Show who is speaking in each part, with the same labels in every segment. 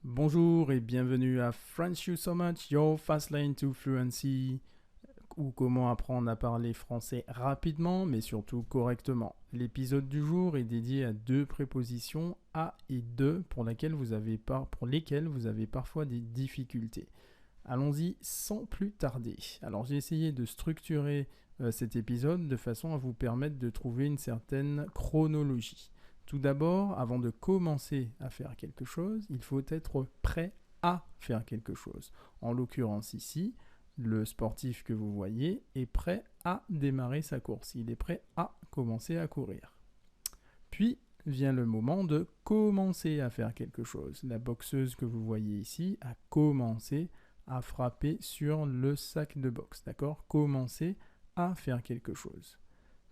Speaker 1: Bonjour et bienvenue à French You So Much, your fast lane to fluency, ou comment apprendre à parler français rapidement mais surtout correctement. L'épisode du jour est dédié à deux prépositions à et de pour lesquelles vous avez parfois des difficultés. Allons-y sans plus tarder. Alors j'ai essayé de structurer cet épisode de façon à vous permettre de trouver une certaine chronologie. Tout d'abord, avant de commencer à faire quelque chose, il faut être prêt à faire quelque chose. En l'occurrence ici, le sportif que vous voyez est prêt à démarrer sa course. Il est prêt à commencer à courir. Puis vient le moment de commencer à faire quelque chose. La boxeuse que vous voyez ici a commencé à frapper sur le sac de boxe. D'accord ? Commencer à faire quelque chose.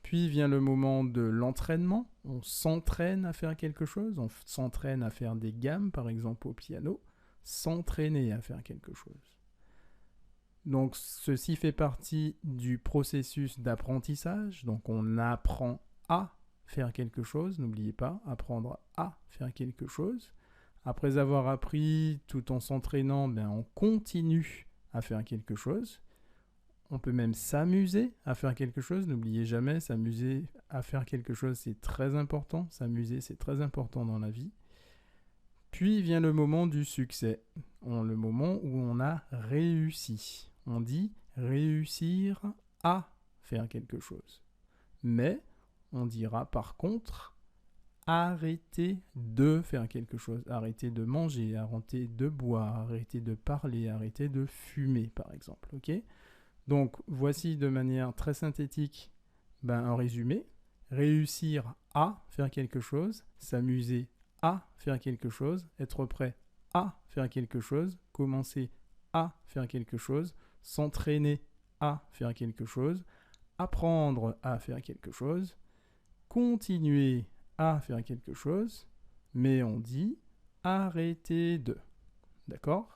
Speaker 1: Puis vient le moment de l'entraînement. On s'entraîne à faire quelque chose. On s'entraîne à faire des gammes, par exemple au piano. S'entraîner à faire quelque chose. Donc ceci fait partie du processus d'apprentissage. Donc on apprend à faire quelque chose. N'oubliez pas, apprendre à faire quelque chose. Après avoir appris tout en s'entraînant, on continue à faire quelque chose. On peut même s'amuser à faire quelque chose. N'oubliez jamais, s'amuser à faire quelque chose, c'est très important. S'amuser, c'est très important dans la vie. Puis vient le moment du succès. Le moment où on a réussi. On dit réussir à faire quelque chose. Mais on dira par contre arrêter de faire quelque chose. Arrêter de manger, arrêter de boire, arrêter de parler, arrêter de fumer par exemple. Ok ? Donc, voici de manière très synthétique un résumé. Réussir à faire quelque chose, s'amuser à faire quelque chose, être prêt à faire quelque chose, commencer à faire quelque chose, s'entraîner à faire quelque chose, apprendre à faire quelque chose, continuer à faire quelque chose, mais on dit arrêter de. D'accord ?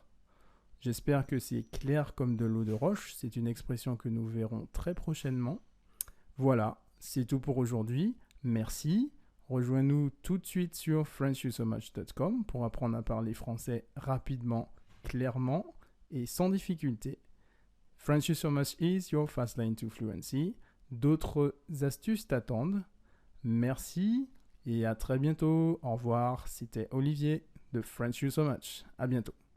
Speaker 1: J'espère que c'est clair comme de l'eau de roche. C'est une expression que nous verrons très prochainement. Voilà, c'est tout pour aujourd'hui. Merci. Rejoins-nous tout de suite sur FrenchYouSoMuch.com pour apprendre à parler français rapidement, clairement et sans difficulté. French You So Much is your fast lane to fluency. D'autres astuces t'attendent. Merci et à très bientôt. Au revoir. C'était Olivier de French You So Much. À bientôt.